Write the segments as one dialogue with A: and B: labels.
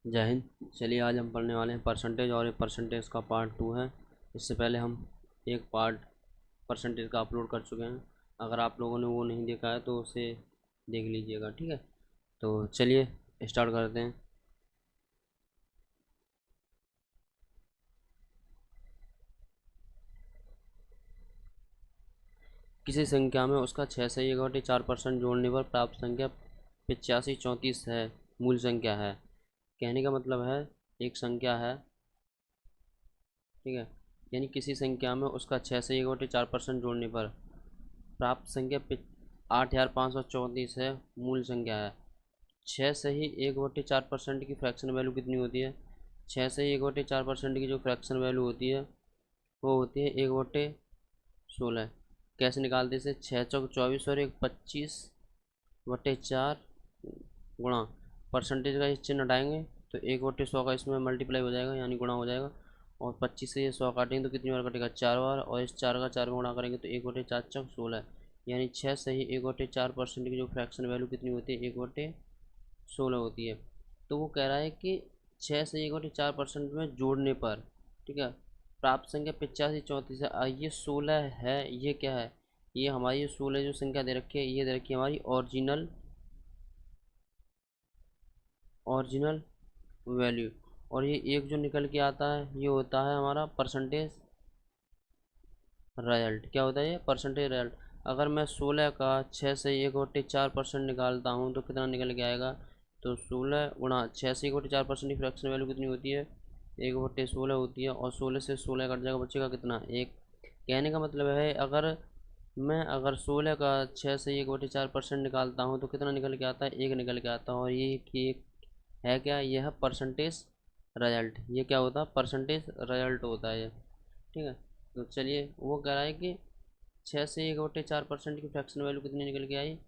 A: जय हिंद। चलिए आज हम पढ़ने वाले हैं परसेंटेज, और ये परसेंटेज का पार्ट 2 है। इससे पहले हम एक पार्ट परसेंटेज का अपलोड कर चुके हैं। अगर आप लोगों ने वो नहीं देखा है तो उसे देख लीजिएगा, ठीक है। तो चलिए स्टार्ट करते हैं। किसी संख्या में उसका 6 से 1/4% जोड़ने पर प्राप्त संख्या 8534 है, मूल संख्या है। कहने का मतलब है एक संख्या है, ठीक है, यानी किसी संख्या में उसका 6 से 1/4% जोड़ने पर प्राप्त संख्या 8534 है, मूल संख्या है। 6 से ही 1/4% की फ्रैक्शन वैल्यू कितनी होती है? 6 से 1/4% की जो फ्रैक्शन वैल्यू होती है वो होती है 1/16। कैसे निकालते इसे? 6 चौक 24 और 1 25/4 गुणा परसेंटेज का इस चिन्ह हटाएंगे तो 1/100 का इसमें मल्टीप्लाई हो जाएगा, यानी गुणा हो जाएगा। और 25 से ये 100 काटेंगे तो कितनी बार कटेगा? 4 बार। और इस 4 का 4 में गुणा करेंगे तो 1/4 यानी 6 से ही 1/4% की जो फ्रैक्शन वैल्यू कितनी होती है? 1/16 होती है। तो वो कह रहा है कि 6 से 1/4% में जोड़ने पर, ठीक है, प्राप्त संख्या 8534 है। ये 16 है, ये क्या है? ये हमारी 16 जो संख्या दे रखी है, ये दे रखी है हमारी ओरिजिनल वैल्यू। और ये एक जो निकल के आता है ये होता है हमारा परसेंटेज रिजल्ट। क्या होता है ये? Percentage result. अगर मैं 16 का 6 से 1/4% निकालता हूँ तो कितना निकल के आएगा? तो 16 गुणा 6 से 1/4% की फ्रैक्शन वैल्यू कितनी होती है? 1/16 होती है। और 16 से 16 कट जाएगा, बचेगा कितना? 1। कहने का मतलब है अगर 16 का 6 से 1/4% निकालता हूँ तो कितना निकल के आता है? 1 निकल के आता है। और ये कि है क्या? यह है परसेंटेज रिजल्ट। ये क्या होता है? परसेंटेज रिजल्ट होता है ये, ठीक है। तो चलिए, वो कह रहा है कि 6 से 1/4% की फ्रैक्शन वैल्यू कितनी निकल के आई?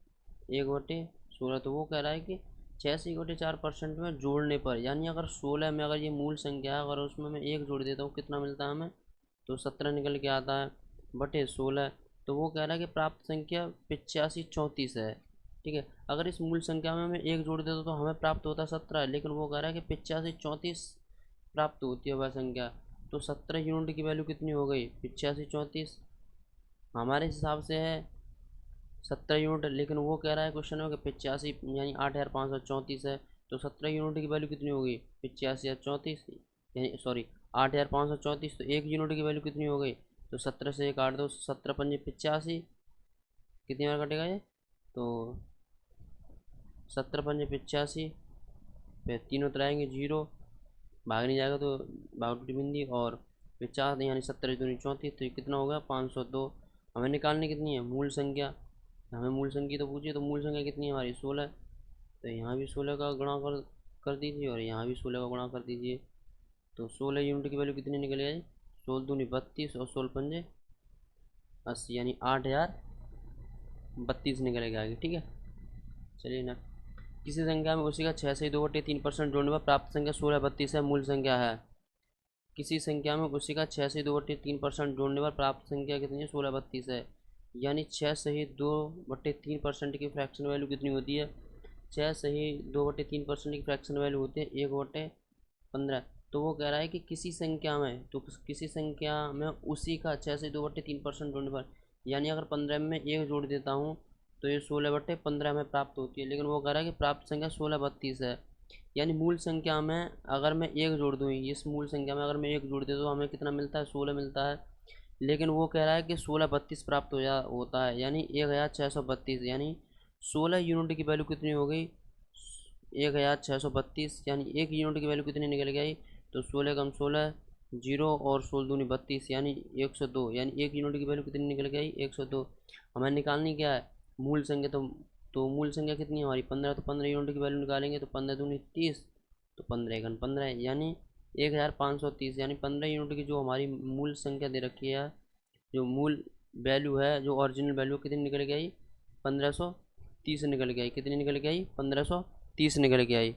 A: 1/16। तो वो कह रहा है कि 6 से 1/4% में जोड़ने पर, यानी अगर 16 में अगर ये मूल संख्या है, अगर उसमें मैं 1 जोड़ देता हूँ कितना मिलता है हमें? तो 17 निकल के आता है बटे 16। तो वो कह रहा है कि प्राप्त संख्या 8534 है, ठीक है। अगर इस मूल संख्या में मैं 1 जोड़ देता तो हमें प्राप्त होता 17, लेकिन वो कह रहा है कि 8534 प्राप्त होती है वह संख्या। तो 17 यूनिट की वैल्यू कितनी हो गई? 8534 हमारे हिसाब से है 17 यूनिट, लेकिन वो कह रहा है क्वेश्चन में कि 85 यानी 8534 है। तो 17 यूनिट की वैल्यू कितनी होगी? 8534, यानी सॉरी 8534। तो 1 यूनिट की वैल्यू कितनी हो गई? तो 17 से 1 काट दो, 17 पंजे 85, कितनी बार कटेगा ये? तो 17 पंजे 85, फिर तीनों तरह आएंगे 0, भाग नहीं जाएगा तो भाग टूटी बिंदी, और 50 यानी 17 दूनी 34। तो ये कितना हो गया? 502। हमें निकालनी कितनी है? मूल संख्या। हमें मूल संख्या तो पूछिए, तो मूल संख्या कितनी है हमारी? 16। तो यहाँ भी 16 का गुणा कर दीजिए, और यहाँ भी 16 का गुणा कर दीजिए। तो 16 यूनिट की वैल्यू कितनी निकल आई? 16 दूनी 32 और 16 पंजे 80, यानी 8032 निकल के आएगी, ठीक है। चलिए ना, किसी संख्या में उसी का 6 से 2/3% जोड़ने पर प्राप्त संख्या 1632 है, मूल संख्या है। किसी संख्या में उसी का 6 से 2/3% जोड़ने पर प्राप्त संख्या कितनी है? 1632 है। यानी 6 से ही 2/3% की फ्रैक्शन वैल्यू कितनी होती है? 6 से ही 2/3% की फ्रैक्शन वैल्यू होती है 1/15। तो वो कह रहा है कि किसी संख्या में, तो किसी संख्या में उसी का 6 से 2/3% जोड़ने पर, यानी अगर 15 में 1 जोड़ देता हूँ तो ये 16/15 में प्राप्त होती है। लेकिन वो कह रहा है कि प्राप्त संख्या 1632 है। यानी मूल संख्या में अगर मैं 1 जोड़ दूँ, इस मूल संख्या में अगर मैं 1 जोड़ देता तो हमें कितना मिलता है? 16 मिलता है। लेकिन वो कह रहा है कि 1632 प्राप्त होता है, यानी 1632, यानी 16 यूनिट की वैल्यू कितनी हो गई? 1632, यानी 1 यूनिट की वैल्यू कितनी निकल गई? तो 16 कम 16 जीरो, और 16 दूनी 32, यानी 102, यानी 1 यूनिट की वैल्यू कितनी निकल गई? 102। हमें निकालनी क्या है? मूल संख्या। तो मूल संख्या कितनी है हमारी? 15। तो 15 यूनिट की वैल्यू निकालेंगे तो 15 दूनी 30, तो 15 एकन 15 है, यानी 1530, यानी 15 यूनिट की जो हमारी मूल संख्या दे रखी है, जो मूल वैल्यू है, जो ओरिजिनल वैल्यू कितनी निकल के आई? 1530 निकल के आई। कितनी निकल के आई? 1530 निकल के आई,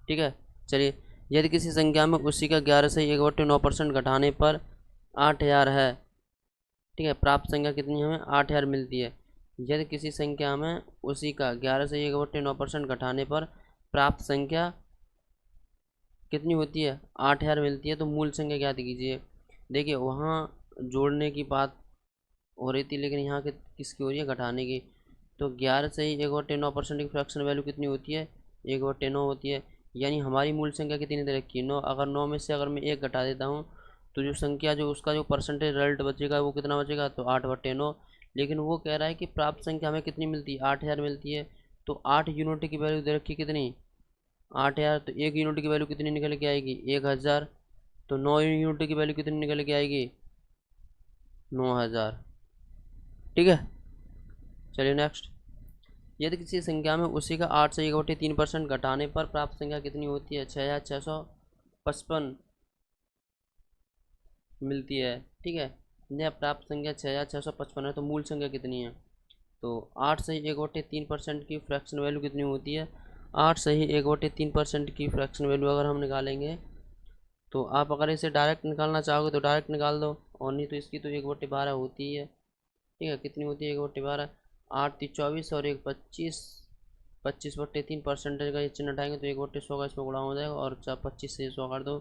A: ठीक है। चलिए, यदि किसी संख्या में उसी का 11 से 1/9% घटाने पर 8000 है, ठीक है, प्राप्त संख्या कितनी हमें? 8000 मिलती है। यदि किसी संख्या में उसी का 11 से 1/9% घटाने पर प्राप्त संख्या कितनी होती है, 8000 मिलती है। तो मूल संख्या ज्ञात कीजिए। देखिए वहाँ जोड़ने की बात हो रही थी, लेकिन यहाँ के किसकी हो रही है, घटाने की। तो 11 से ही 1/9% की फ्रैक्शन वैल्यू कितनी होती है, 1/9 होती है। यानी हमारी मूल संख्या कितनी दे रखी है, 9। अगर 9 में से अगर मैं 1 घटा देता हूँ तो जो संख्या, जो उसका जो परसेंटेज रिजल्ट बचेगा वो कितना बचेगा, तो 8/9। लेकिन वो कह रहा है कि प्राप्त संख्या हमें कितनी मिलती है, 8000 मिलती है। तो 8 यूनिट की वैल्यू दे रखी कितनी, 8000। तो 1 यूनिट की वैल्यू कितनी निकल के आएगी, 1000। तो 9 यूनिट की वैल्यू कितनी निकल के आएगी, 9000। ठीक है, चलिए नेक्स्ट। यदि किसी संख्या में उसी का 8 से 1/3% घटाने पर प्राप्त संख्या कितनी होती है, 6655 मिलती है। ठीक है, यह प्राप्त संख्या 6655 है। तो मूल संख्या कितनी है, तो 8 से ही 1/3% की फ्रैक्शन वैल्यू कितनी होती है, 8 से ही 1/3% की फ्रैक्शन वैल्यू अगर हम निकालेंगे, तो आप अगर इसे डायरेक्ट निकालना चाहोगे तो डायरेक्ट निकाल दो, और नहीं तो इसकी तो 1/12 होती है। ठीक है, कितनी होती है, 1/12। 8 3 24 और 1 25, 25/3 का ये चिन्ह हटाएंगे तो 1/100 का इसमें गुणा हो जाएगा, और 25 से 100 कर दो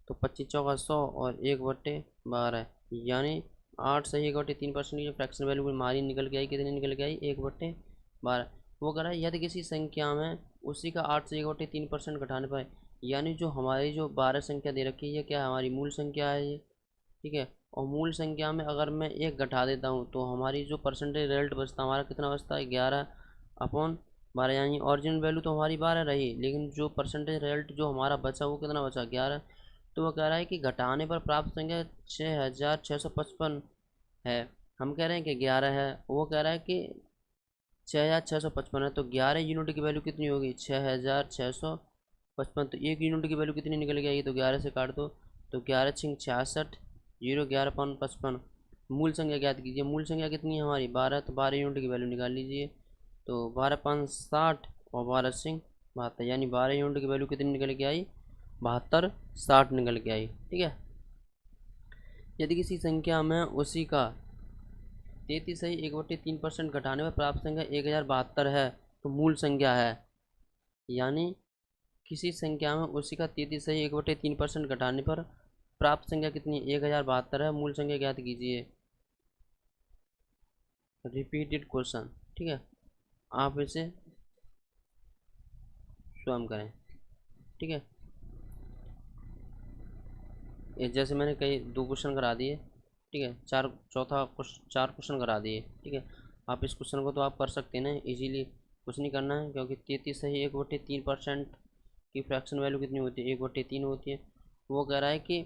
A: तो 25 चौका 100 और 1/12। यानी 8 से 1/3% की जो फ्रैक्शन वैल्यू हमारी निकल के आई, कितनी निकल के आई, 1/12। वो कह रहा है यदि किसी संख्या में उसी का 8 से 1/3% घटाने पर, यानी जो हमारी जो 12 संख्या दे रखी है ये क्या है, हमारी मूल संख्या है ये। ठीक है, और मूल संख्या में अगर मैं 1 घटा देता हूँ तो हमारी जो परसेंटेज रिजल्ट बचता है हमारा कितना बचता है, 11/12। यानी ओरिजिनल वैल्यू तो हमारी 12 रही, लेकिन जो परसेंटेज रिजल्ट जो हमारा बचा वो कितना बचा, 11। तो वो कह रहा है कि घटाने पर प्राप्त संख्या 6655 है। हम कह रहे हैं कि 11 है, वो कह रहा है कि 6655 है। तो 11 यूनिट की वैल्यू कितनी होगी, 6655। तो 1 यूनिट की वैल्यू कितनी निकल के आएगी, तो 11 से काट दो तो 11 छिंग 66, 0 11×5 55। मूल संख्या ज्ञात कीजिए। मूल संख्या कितनी है हमारी, 12। तो 12 यूनिट की वैल्यू निकाल लीजिए। तो 12×5 60 और 12 सिंह 72, यानी 12 यूनिट की वैल्यू कितनी निकल के आई, 72 60 निकल के आई। ठीक है, यदि किसी संख्या में उसी का 33 से 1/3% घटाने पर प्राप्त संख्या 1072 है, तो मूल संख्या है। यानी किसी संख्या में उसी का 33 से 1/3% घटाने पर प्राप्त संख्या कितनी है, 1072 है। मूल संख्या ज्ञात कीजिए। Repeated question. ठीक है, आप इसे स्वयं करें। ठीक है, ये जैसे मैंने कई 2 क्वेश्चन करा दिए। ठीक है, 4 क्वेश्चन करा दिए। ठीक है, आप इस क्वेश्चन को तो आप कर सकते हैं ना इजीली, कुछ नहीं करना है, क्योंकि 33 से ही 1/3% की फ्रैक्शन वैल्यू कितनी होती है, 1/3 होती है। वो कह रहा है कि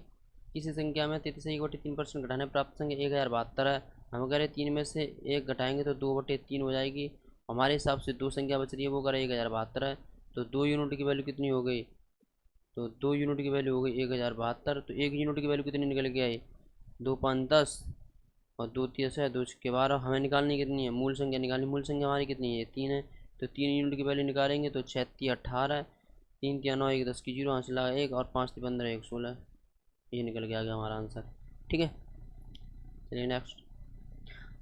A: किसी संख्या में 33 से 1/3% घटाने प्राप्त संख्या 1072 है। हम कह रहे हैं 3 में से 1 घटाएंगे तो 2/3 हो जाएगी। हमारे हिसाब से 2 संख्या बच रही है, वो कह रहा है 1072 है। तो 2 यूनिट की वैल्यू कितनी हो गई, तो 2 यूनिट की वैल्यू हो गई 1072। तो 1 यूनिट की वैल्यू कितनी निकल के आई, 2×5 = 10 और 2×3 = 2×12। हमें निकालनी कितनी है, मूल संख्या निकालनी। मूल संख्या हमारी कितनी है, 3 है। तो 3 यूनिट की वैल्यू निकालेंगे तो 6×3 = 18, 3×3 = 9, 1 10 की 0, हाथ लगा 1 और 5×3 = 15, 1 16। ये निकल के आ गया हमारा आंसर। ठीक है, चलिए नेक्स्ट।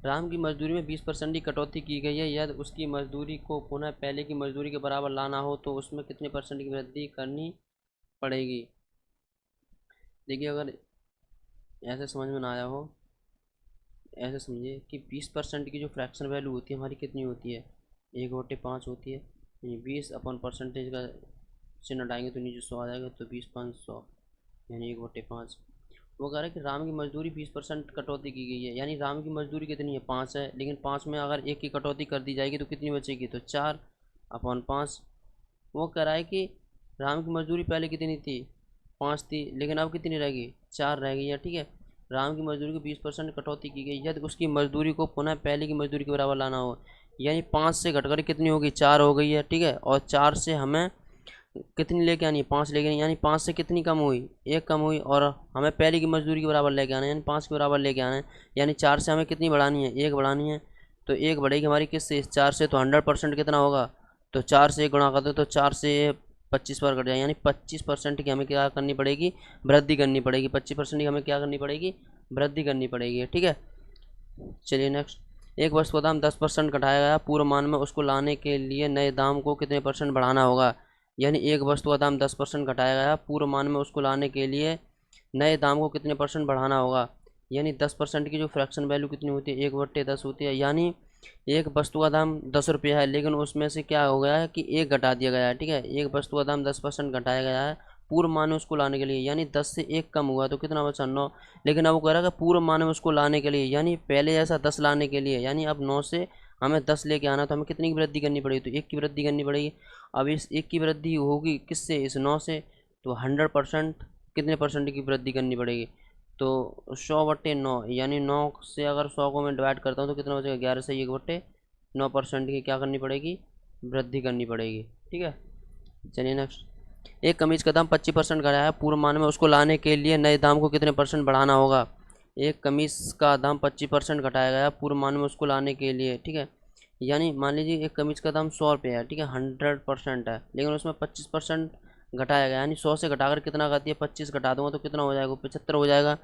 A: राम की मजदूरी में 20% की कटौती की गई है। यदि उसकी मजदूरी को पुनः पहले की मजदूरी के बराबर लाना हो तो उसमें कितने % की वृद्धि करनी पड़ेगी। देखिए, अगर ऐसे समझ में ना आया हो, ऐसे समझिए कि 20% की जो फ्रैक्शन वैल्यू होती है हमारी कितनी होती है, 1/5 होती है। 20 अपन परसेंटेज का चिन्ह हटाएंगे तो नीचे 100 आ जाएगा, तो 20×500 यानी 1/5। वो कह रहा है कि राम की मजदूरी 20% कटौती की गई है। यानी राम की मजदूरी कितनी है, 5 है, लेकिन 5 में अगर 1 की कटौती कर दी जाएगी तो कितनी बचेगी, तो 4/5। वो कह रहा है कि राम की मजदूरी पहले कितनी थी, 5 थी, लेकिन अब कितनी रहेगी, 4 रह गई है। ठीक है, राम की मजदूरी को 20% कटौती की गई यदि उसकी मजदूरी को पुनः पहले की मजदूरी के बराबर लाना हो। यानी 5 से घटकर कितनी होगी, 4 हो गई है। ठीक है, और 4 से हमें कितनी लेके आनी है, 5 लेके आनी, यानी 5 से कितनी कम हुई, 1 कम हुई, और हमें पहले की मजदूरी के बराबर लेके आना है, यानी 5 के बराबर लेके आना है। यानी 4 से हमें कितनी बढ़ानी है, 1 बढ़ानी है। तो 1 बढ़ेगी हमारी किससे, 4 से। तो 100% कितना होगा, तो 4 से 1 गुणा कर दो तो 4 से 25 पर कट जाए, यानी 25% की हमें क्या करनी पड़ेगी, वृद्धि करनी पड़ेगी। 25% की हमें क्या करनी पड़ेगी, वृद्धि करनी पड़ेगी। ठीक है, चलिए नेक्स्ट। एक वस्तु का दाम 10% घटाया गया पूर्व मान में, उसको लाने के लिए नए दाम को कितने % बढ़ाना होगा। यानी एक वस्तु का दाम 10% घटाया गया, पूर्व मान में उसको लाने के लिए नए दाम को कितने परसेंट बढ़ाना होगा। यानी 10% की जो फ्रैक्शन वैल्यू कितनी होती है, 1/10 होती है। यानी एक वस्तु का दाम 10 रुपये है, लेकिन उसमें से क्या हो गया है कि एक घटा दिया गया है, ठीक है। एक वस्तु का दाम 10% घटाया गया है पूर्व मान में उसको लाने के लिए, यानी 10 से 1 कम हुआ तो कितना बचा, 9। लेकिन अब वो कह रहा है कि पूर्व मान में उसको लाने के लिए, यानी पहले जैसा 10 लाने के लिए, यानी अब 9 से हमें 10 लेके आना, तो हमें कितनी की वृद्धि करनी पड़ेगी, तो 1 की वृद्धि करनी पड़ेगी। अब इस 1 की वृद्धि होगी किससे, इस 9 से, तो 100% कितने परसेंट की वृद्धि करनी पड़ेगी, तो 100/9, यानी 9 से अगर 100 को मैं डिवाइड करता हूँ तो कितना बचेगा, 11 से 1/9% की क्या करनी पड़ेगी, वृद्धि करनी पड़ेगी, ठीक है। चलिए नेक्स्ट। एक कमीज का दाम 25% घटाया है, पूर्व मान में उसको लाने के लिए नए दाम को कितने परसेंट बढ़ाना होगा। एक कमीज का दाम 25% घटाया गया पूर्व मान में उसको लाने के लिए, ठीक है। यानी मान लीजिए एक कमीज का दाम 100 रुपये है, ठीक है, 100% है, लेकिन उसमें 25% घटाया गया, यानी 100 से घटाकर कितना करती है, 25 घटा दूंगा तो कितना हो जाएगा, 75 हो जाएगा,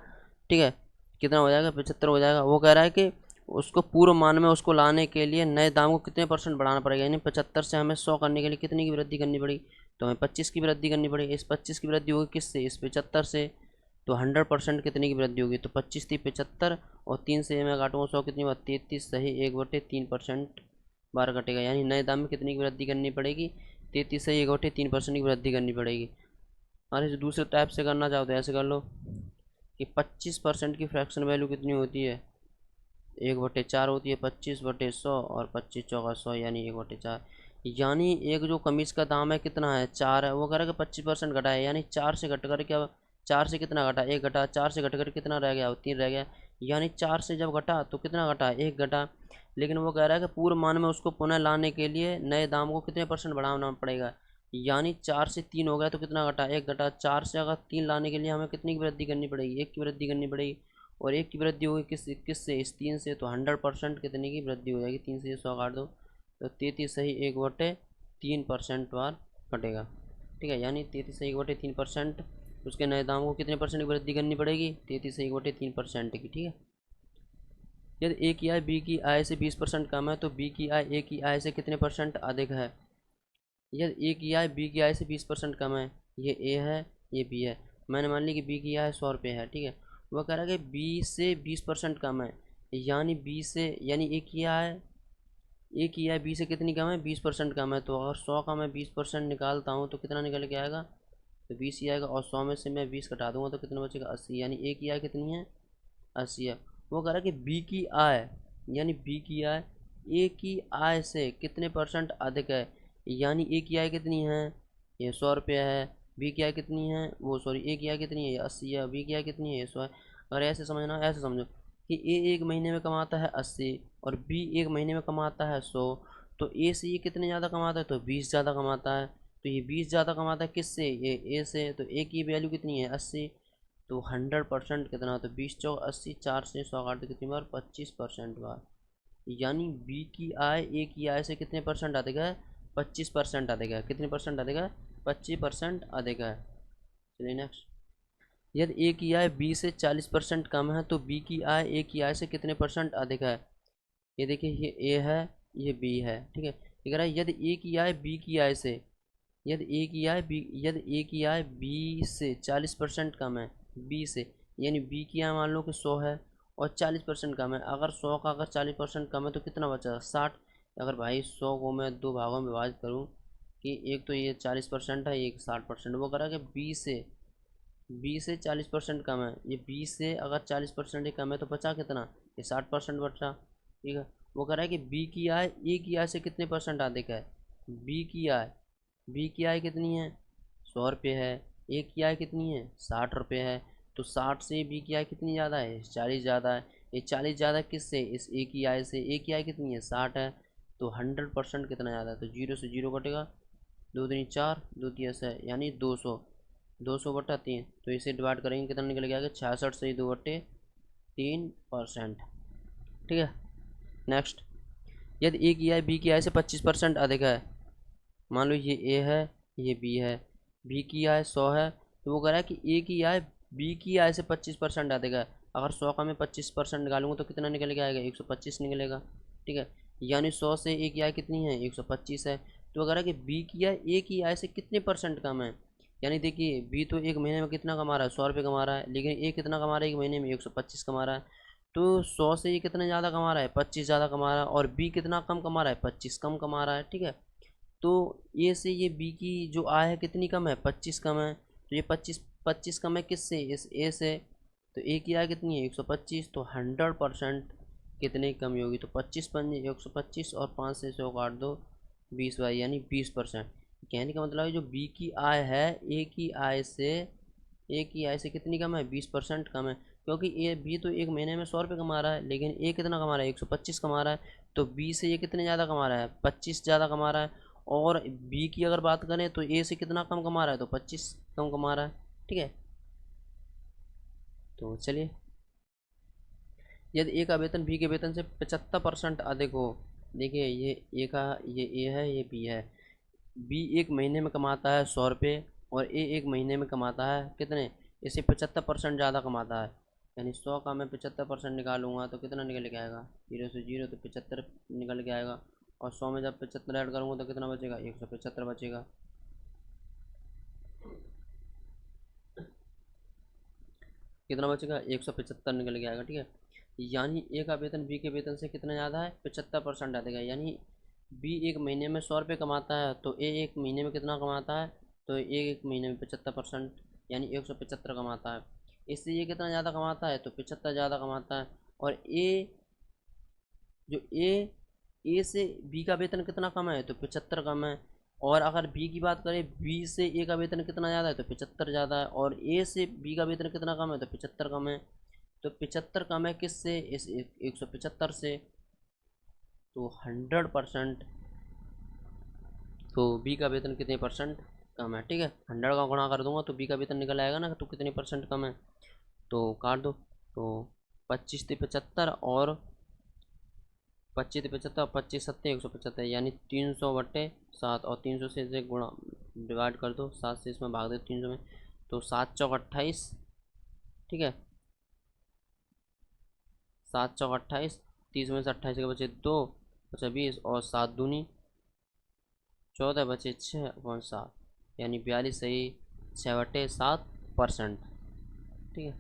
A: ठीक है। कितना हो जाएगा, 75 हो जाएगा। वो कह रहा है कि उसको पूर्व मान में उसको लाने के लिए नए दाम को कितने परसेंट बढ़ाना पड़ेगा, यानी 75 से हमें 100 करने के लिए कितनी की वृद्धि करनी पड़ेगी, तो हमें 25 की वृद्धि करनी पड़ेगी। इस 25 की वृद्धि होगी किससे, इस 75 से, तो 100% कितने की वृद्धि होगी, तो 25 थी 75 और 3 से मैं काटूंगा 100, कितनी बार 33, सही 1/3% बार कटेगा, यानी नए दाम में कितनी की वृद्धि करनी पड़ेगी, 33 से 1/3% की वृद्धि करनी पड़ेगी। और इसे दूसरे टाइप से करना चाहते हैं, ऐसे कर लो कि 25% की फ्रैक्शन वैल्यू कितनी होती है, 1/4 होती है, 25/100 और 25 चौका 100, यानी 1/4। यानी एक जो कमीज का दाम है कितना है, 4 है, वो कह रहा है कि 25% घटा है, यानी 4 से घट कर क्या, 4 से कितना घटा, 1 घटा, 4 से घट कर कितना रह गया, 3 रह गया, यानी 4 से जब घटा तो कितना घटा, 1 घटा। लेकिन वो कह रहा है कि पूर्व मान में उसको पुनः लाने के लिए नए दाम को कितने परसेंट बढ़ाना पड़ेगा, यानी 4 से 3 हो गया तो कितना घटा, 1 घटा। 4 से अगर 3 लाने के लिए हमें कितनी की वृद्धि करनी पड़ेगी, 1 की वृद्धि करनी पड़ेगी, और 1 की वृद्धि होगी किससे, इस 3 से, तो 100% कितने की वृद्धि हो जाएगी, 3 से 100 काट दो तो 33 सही 1/3% बार कटेगा, ठीक है। यानी 33 से 1/3% उसके नए दाम को कितने परसेंट की वृद्धि करनी पड़ेगी, 33 से 1/3% की, ठीक है। यदि ए की आय बी की आय से 20% कम है, तो बी की आय ए की आय से कितने परसेंट अधिक है। यदि ए की आय बी की आय से 20% कम है, ये ए है ये बी है, मैंने मान ली कि बी की आय 100 रुपये है, ठीक है। वह कह रहा है कि बी से 20% कम है, यानी बी से, यानी ए की आय बी से कितनी कम है, 20% कम है। तो अगर 100 का मैं 20% निकालता हूँ तो कितना निकल के आएगा, तो 20 ही आएगा, और 100 में से मैं 20 घटा दूंगा तो कितना बचेगा, 80, यानी ए की आय कितनी है, 80 है। वो कह रहा है कि बी की आय, यानी बी की आय ए की आय से कितने परसेंट अधिक है, यानी ए की आय कितनी है, ये 100 रुपये है, बी की आय कितनी है, वो सॉरी ए की आय कितनी है, ये 80 है, बी की आय कितनी है, ये 100 है। अगर ऐसे समझना, ऐसे समझो कि ए एक महीने में कमाता है 80 और बी एक महीने में कमाता है 100, तो ए से ये कितने ज़्यादा कमाता है, तो 20 ज़्यादा कमाता है। तो ये 20 ज़्यादा कमाता है किससे, ये ए से, तो ए की वैल्यू कितनी है, 80, तो 100% कितना, तो 20 चौक 80, 4 से 100 काट दो कितनी बार, 25% बार। यानी बी की आय ए की आय से कितने परसेंट अधिक है, 25% अधिक है। कितने परसेंट अधिक है, 25% अधिक है। चलिए नेक्स्ट। यदि ए की आय बी से 40% कम है, तो बी की आय ए की आय से कितने परसेंट अधिक है। ये देखिए, ये ए है ये बी है, ठीक है। ये कह रहा है यदि ए की आय बी की आय से, यदि ए की आय बी से 40% कम है, बी से, यानी बी की आय मान लो कि 100 है और 40% कम है। अगर 100 का अगर 40% कम है तो कितना बचा, 60। अगर भाई 100 को मैं दो भागों में विभाजित करूँ कि एक तो ये 40% है, एक 60%, वो कह रहा है कि बी से 40% कम है, ये बी से अगर 40% ही कम है तो बचा कितना, ये 60% बचा, ठीक है। वो कह रहा है कि बी की आय ए की आय से कितने परसेंट अधिक है, बी की आय कितनी है, 100 रुपये है, ए की आय कितनी है, 60 रुपये है, तो 60 से बी की आय कितनी ज़्यादा है, 40 ज़्यादा है। ये 40 ज़्यादा किससे, इस ए की आय से, ए की आय कितनी है, 60 है, तो 100% कितना ज़्यादा है, तो 0 से 0 कटेगा, 2 दूनी 4, 2 तिया 6, यानी 200, 200/3, तो इसे डिवाइड करेंगे कितना निकल गया, 66 से 2/3%, ठीक है। नेक्स्ट। यदि ए की आय बी की आय से 25% अधिक है, मान लो ये ए है ये बी है, बी की आय 100 है, तो वो कह रहा है कि ए की आय बी की आय से 25% अधिक है। अगर 100 का मैं 25% निकालूंगा तो कितना निकल के आएगा, 125 निकलेगा, ठीक है। यानी 100 से ए की आय कितनी है, 125 है, तो अगर है कि बी की आय ए की आय से कितने परसेंट कम है, यानी देखिए बी तो एक महीने में कितना कमा रहा है, 100 रुपये कमा रहा है, लेकिन ए कितना कमा रहा है एक महीने में, 125 कमा रहा है। तो 100 से ये कितना ज़्यादा कमा रहा है, 25 ज़्यादा कमा रहा है, और बी कितना कम कमा रहा है, 25 कम कमा रहा है, ठीक है। तो ए से ये बी की जो आय है कितनी कम है, 25 कम है। तो ये 25 कम है किससे, इस ए से। तो ए की आय कितनी है, 125, तो 100% कितने की कमी होगी, तो 25 पंजे 125 और 5 से 100 काट दो, 20 यानी 20%। कहने का मतलब है जो बी की आय है ए की आय से कितनी कम है, 20% कम है। क्योंकि ए बी तो एक महीने में 100 रुपये कमा रहा है, लेकिन ए कितना कमा रहा है, 125 कमा रहा है। तो बी से ये कितने ज़्यादा कमा रहा है, 25 ज़्यादा कमा रहा है। और बी की अगर बात करें तो ए से कितना कम कमा रहा है, तो 25 कम कमा रहा है, ठीक है। तो चलिए, यदि ए का वेतन बी के वेतन से 75% अधिक हो, देखिए ये ए का, ये ए है, ये बी है। बी एक महीने में कमाता है 100 रुपये, और ए एक महीने में कमाता है कितने, इसे 75% ज़्यादा कमाता है। यानी 100 का मैं 75% निकालूंगा तो कितना निकल के आएगा, 0 से 0 तो 75 निकल के आएगा। और 100 में जब 75 ऐड करूँगा तो कितना बचेगा, 175 बचेगा। कितना बचेगा, 175 निकल के आएगा, ठीक है। यानी ए का वेतन बी के वेतन से कितना ज़्यादा है, 75% अधिक है। यानी बी एक महीने में 100 रुपये कमाता है, तो ए एक महीने में कितना कमाता है, तो ए एक महीने में 75% यानी 175 कमाता है। इससे ये कितना ज़्यादा कमाता है, तो 75 ज़्यादा कमाता है। और ए जो ए से बी का वेतन कितना कम है, तो 75 कम है। और अगर बी की बात करें, बी से ए का वेतन कितना ज़्यादा है, तो 75 ज़्यादा है। और ए से बी का वेतन कितना कम है, तो 75 कम है। तो 75 कम है किससे, इस 175 से। तो 100%, तो बी का वेतन कितने परसेंट कम है, ठीक है। 100 का गुणा कर दूंगा तो बी का वेतन निकल आएगा ना, तो कितने परसेंट कम है, तो काट दो। तो 25 से 75 और 25 से 75, 25 7 175, यानी 300/7, और 300 से इसे गुणा डिवाइड कर दो, 7 से इसमें भाग दो 300 में, तो 7 चौक 28, ठीक है। 7 चौक 28, 30 में से 28 के बचे 2, बचा 20, और 7 दूनी 14, बचे 6/7, यानी 42 सही 6/7%, ठीक है।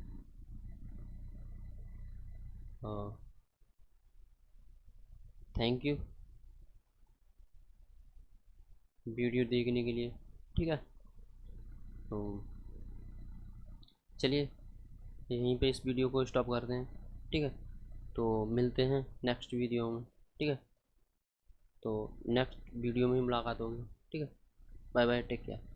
A: हाँ, थैंक यू वीडियो देखने के लिए, ठीक है। तो चलिए यहीं पे इस वीडियो को स्टॉप करते हैं, ठीक है। तो मिलते हैं नेक्स्ट वीडियो में, ठीक है। तो नेक्स्ट वीडियो में ही मुलाकात होगी, ठीक है। Bye bye, take care.